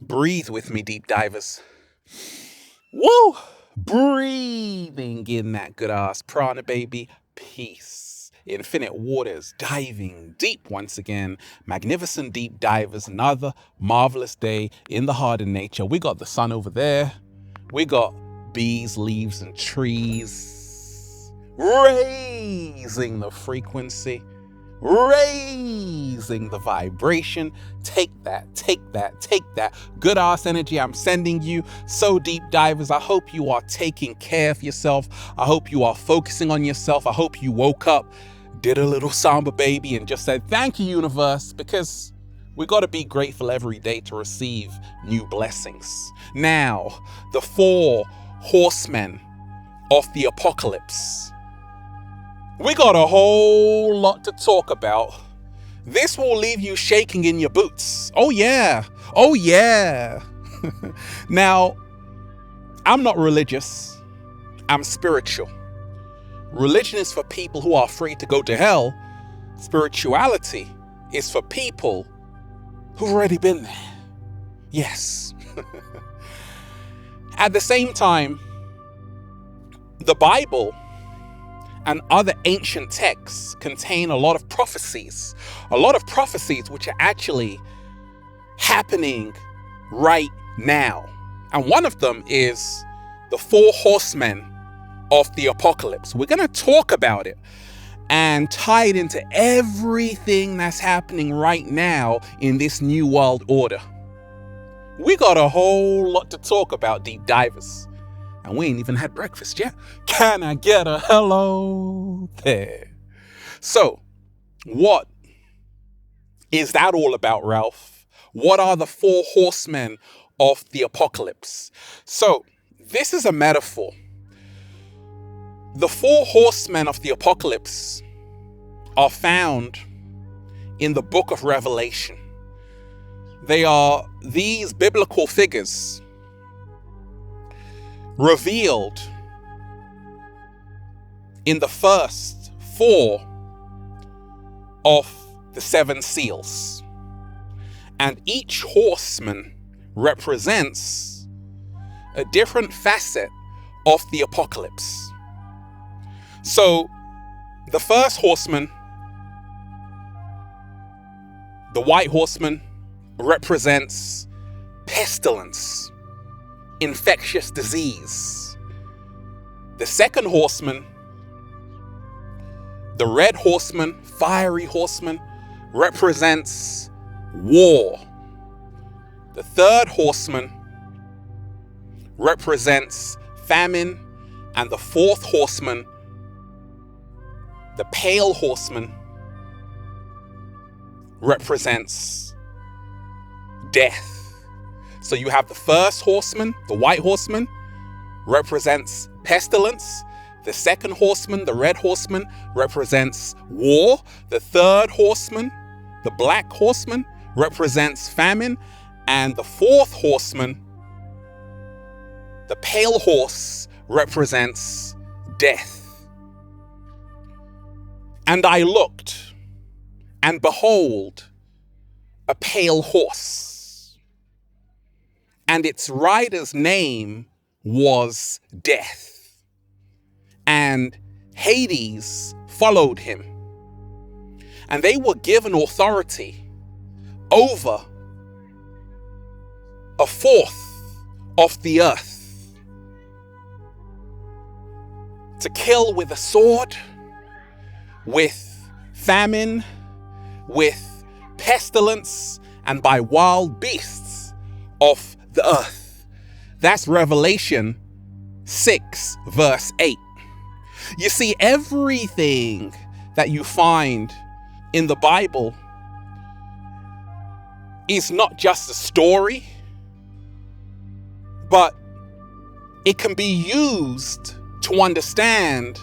Breathe with me, deep divers. Woo! Breathing in that good ass prana, baby. Peace. Infinite waters, diving deep once again. Magnificent deep divers. Another marvelous day in the heart of nature. We got the sun over there. We got bees, leaves, and trees. Raising the frequency. Raising the vibration. Take that, take that, take that good ass energy I'm sending you. So deep divers, I hope you are taking care of yourself. I hope you are focusing on yourself. I hope you woke up, did a little samba baby, and just said thank you, universe, because we got to be grateful every day to receive new blessings. Now, the 4 horsemen of the apocalypse. We got a whole lot to talk about. This will leave you shaking in your boots. Oh yeah. Oh yeah. Now, I'm not religious. I'm spiritual. Religion is for people who are afraid to go to hell. Spirituality is for people who've already been there. Yes. At the same time, the Bible and other ancient texts contain a lot of prophecies which are actually happening right now. And one of them is the 4 horsemen of the apocalypse. We're going to talk about it and tie it into everything that's happening right now in this new world order. We got a whole lot to talk about, deep divers. And we ain't even had breakfast yet. Can I get a hello there? So, what is that all about, Ralph? What are the 4 horsemen of the apocalypse? So, this is a metaphor. The 4 horsemen of the apocalypse are found in the book of Revelation. They are these biblical figures revealed in the first 4 of the 7 seals. And each horseman represents a different facet of the apocalypse. So, the first horseman, the white horseman, represents pestilence, infectious disease. The second horseman, the red horseman, fiery horseman, represents war. The third horseman represents famine, and the fourth horseman, the pale horseman, represents death. So you have the first horseman, the white horseman, represents pestilence. The second horseman, the red horseman, represents war. The third horseman, the black horseman, represents famine. And the fourth horseman, the pale horse, represents death. And I looked, and behold, a pale horse. And its rider's name was Death. And Hades followed him. And they were given authority over a fourth of the earth to kill with a sword, with famine, with pestilence, and by wild beasts of the earth. That's Revelation 6 verse 8. You see, everything that you find in the Bible is not just a story, but it can be used to understand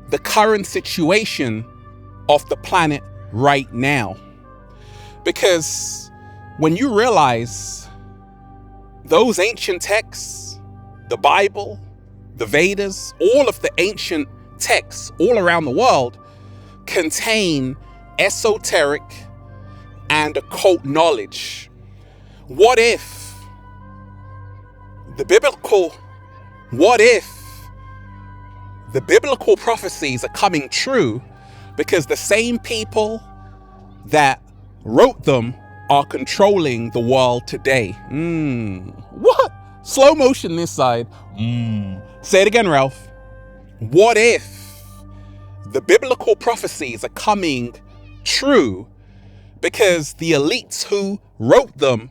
the current situation of the planet right now. Because when you realize those ancient texts, the Bible, the Vedas, all of the ancient texts all around the world contain esoteric and occult knowledge. What if the biblical, what if the biblical prophecies are coming true because the same people that wrote them are controlling the world today? What? Slow motion this side. Say it again, Ralph. What if the biblical prophecies are coming true because the elites who wrote them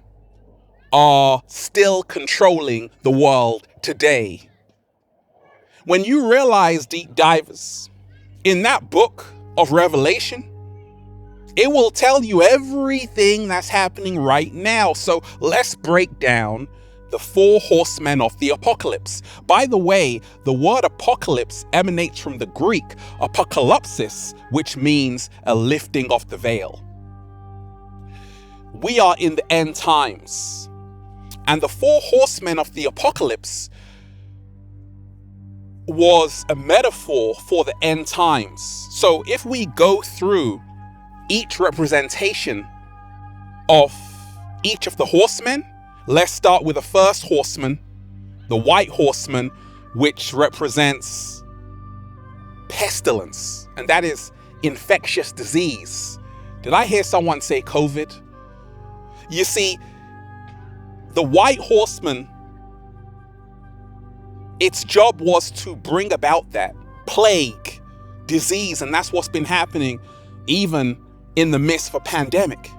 are still controlling the world today? When you realize, deep divers, in that book of Revelation, it will tell you everything that's happening right now. So let's break down the 4 horsemen of the apocalypse. By the way, the word apocalypse emanates from the Greek apokalypsis, which means a lifting of the veil. We are in the end times, and the 4 horsemen of the apocalypse was a metaphor for the end times. So if we go through each representation of each of the horsemen, let's start with the first horseman, the white horseman, which represents pestilence, and that is infectious disease. Did I hear someone say COVID? You see, the white horseman, its job was to bring about that plague, disease, and that's what's been happening even in the midst of a pandemic.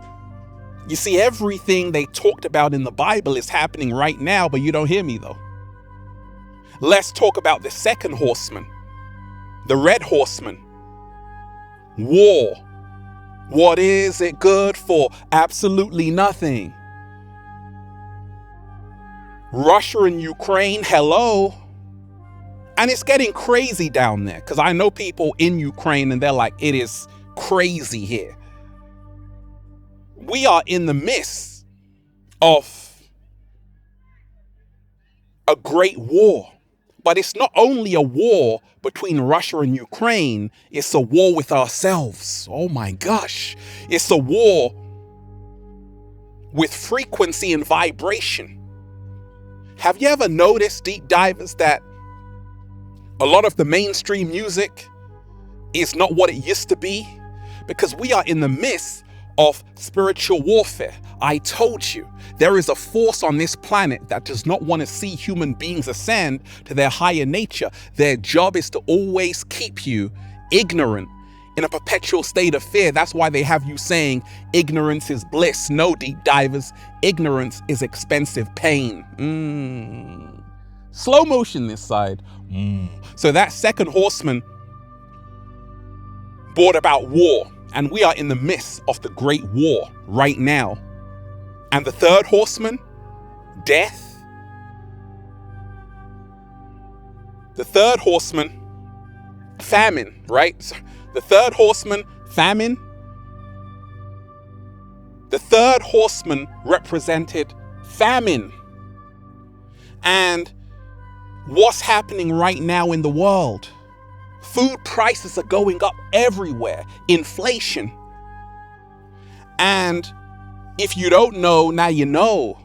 You see, everything they talked about in the Bible is happening right now, but you don't hear me though. Let's talk about the second horseman, the red horseman. War. What is it good for? Absolutely nothing. Russia and Ukraine, hello. And it's getting crazy down there, because I know people in Ukraine and they're like, it is crazy here. We are in the midst of a great war. But it's not only a war between Russia and Ukraine, it's a war with ourselves. Oh my gosh. It's a war with frequency and vibration. Have you ever noticed, deep divers, that a lot of the mainstream music is not what it used to be? Because we are in the midst of spiritual warfare. I told you, there is a force on this planet that does not want to see human beings ascend to their higher nature. Their job is to always keep you ignorant in a perpetual state of fear. That's why they have you saying ignorance is bliss. No, deep divers, ignorance is expensive pain. Slow motion this side. So that second horseman brought about war, and we are in the midst of the great war right now. And the third horseman, death. The third horseman, famine, right? So the third horseman, famine. The third horseman represented famine. And what's happening right now in the world? Food prices are going up everywhere. Inflation. And if you don't know, now you know.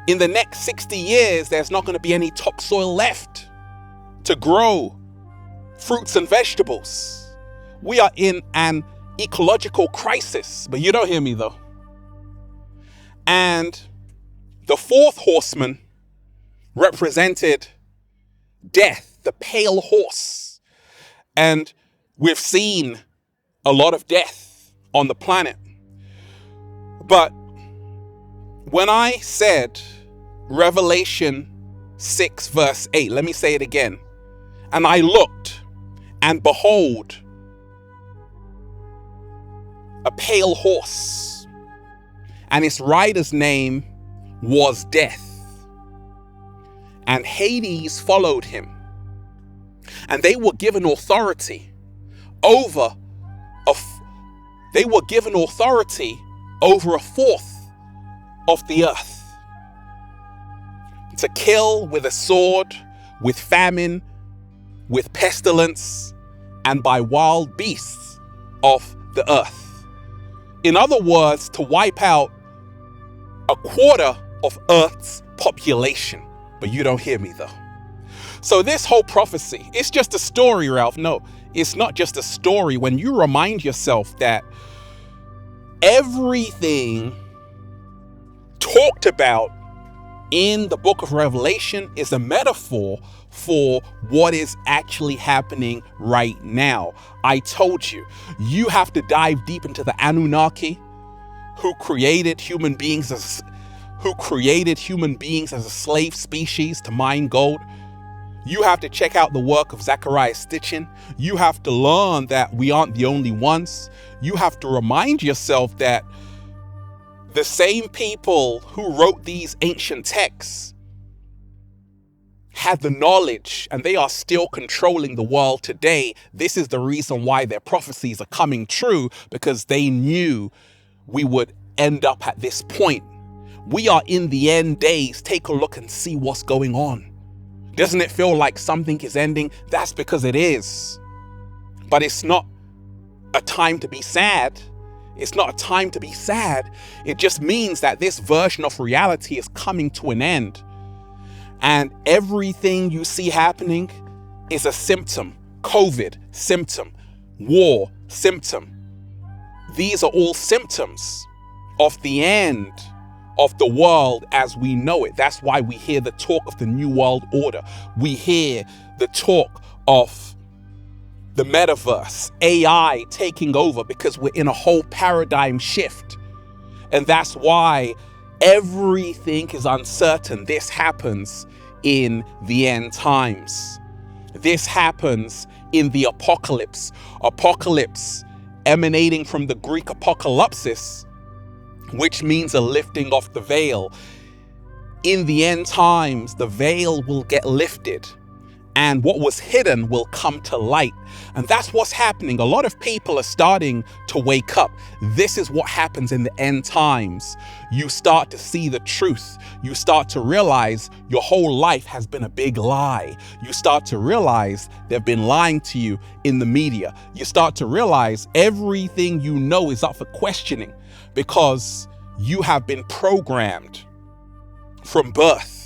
In the next 60 years, there's not going to be any topsoil left to grow fruits and vegetables. We are in an ecological crisis, but you don't hear me though. And the fourth horseman represented death, the pale horse. And we've seen a lot of death on the planet. But when I said Revelation 6 verse 8, let me say it again. And I looked, and behold, a pale horse, and its rider's name was Death. And Hades followed him. And they were given authority over a fourth of the earth, to kill with a sword, with famine, with pestilence, and by wild beasts of the earth. In other words, to wipe out a quarter of Earth's population. but you don't hear me though. So this whole prophecy, it's just a story, Ralph. No, it's not just a story. When you remind yourself that everything talked about in the book of Revelation is a metaphor for what is actually happening right now. I told you, you have to dive deep into the Anunnaki, who created human beings as a slave species to mine gold. You have to check out the work of Zechariah Sitchin. You have to learn that we aren't the only ones. You have to remind yourself that the same people who wrote these ancient texts had the knowledge, and they are still controlling the world today. This is the reason why their prophecies are coming true, because they knew we would end up at this point. We are in the end days. Take a look and see what's going on. Doesn't it feel like something is ending? That's because it is. But it's not a time to be sad. It's not a time to be sad. It just means that this version of reality is coming to an end. And everything you see happening is a symptom. COVID, symptom. War, symptom. These are all symptoms of the end of the world as we know it. That's why we hear the talk of the New World Order. We hear the talk of the metaverse, AI taking over, because we're in a whole paradigm shift. And that's why everything is uncertain. This happens in the end times. This happens in the apocalypse. Apocalypse emanating from the Greek apocalypsis, which means a lifting of the veil. In the end times, the veil will get lifted and what was hidden will come to light. And that's what's happening. A lot of people are starting to wake up. This is what happens in the end times. You start to see the truth. You start to realize your whole life has been a big lie. You start to realize they've been lying to you in the media. You start to realize everything you know is up for questioning, because you have been programmed from birth.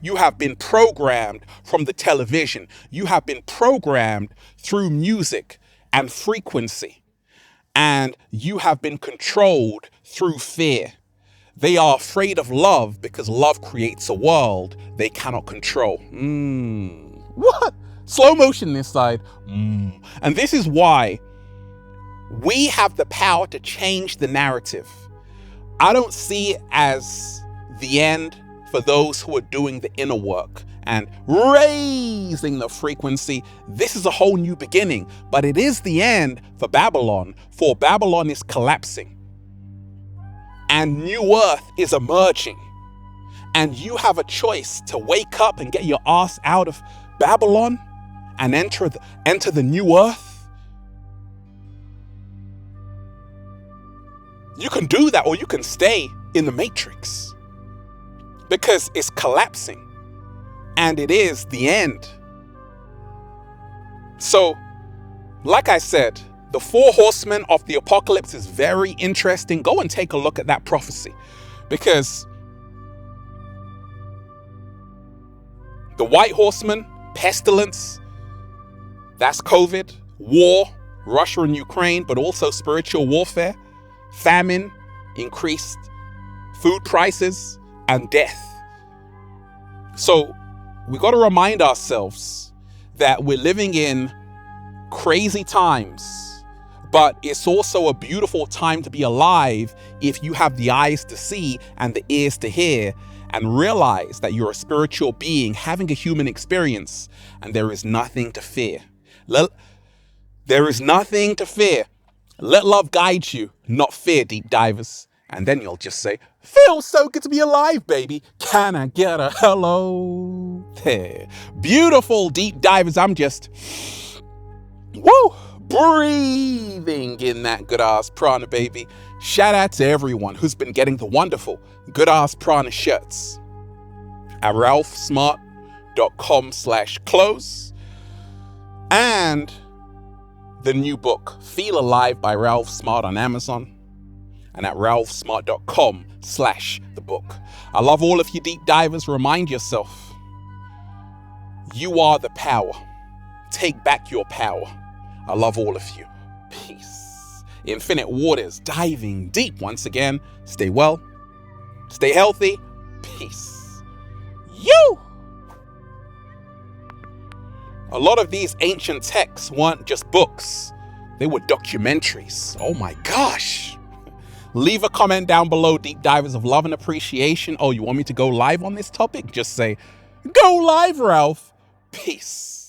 You have been programmed from the television. You have been programmed through music and frequency. And you have been controlled through fear. They are afraid of love because love creates a world they cannot control. What? Slow motion this side. And this is why we have the power to change the narrative. I don't see it as the end for those who are doing the inner work and raising the frequency. This is a whole new beginning, but it is the end for Babylon, for Babylon is collapsing and new earth is emerging. And you have a choice to wake up and get your ass out of Babylon and enter the new earth. You can do that, or you can stay in the matrix, because it's collapsing and it is the end. So, like I said, the 4 horsemen of the apocalypse is very interesting. Go and take a look at that prophecy, because the white horsemen, pestilence, that's COVID, war, Russia and Ukraine, but also spiritual warfare, famine, increased food prices, and death. So we got to remind ourselves that we're living in crazy times, but it's also a beautiful time to be alive if you have the eyes to see and the ears to hear and realize that you're a spiritual being having a human experience, and there is nothing to fear. There is nothing to fear. Let love guide you, not fear, deep divers. And then you'll just say, feels so good to be alive, baby. Can I get a hello there? Beautiful deep divers. I'm just, breathing in that good ass prana, baby. Shout out to everyone who's been getting the wonderful good ass prana shirts at ralphsmart.com/close, and the new book, Feel Alive by Ralph Smart, on Amazon, and at ralphsmart.com/the book. I love all of you deep divers. Remind yourself You are the power. Take back your power. I love all of you. Peace. Infinite waters, diving deep once again. Stay well. Stay healthy. Peace. You! A lot of these ancient texts weren't just books. They were documentaries. Oh my gosh. Leave a comment down below, deep divers of love and appreciation. Oh, you want me to go live on this topic? Just say, go live, Ralph. Peace.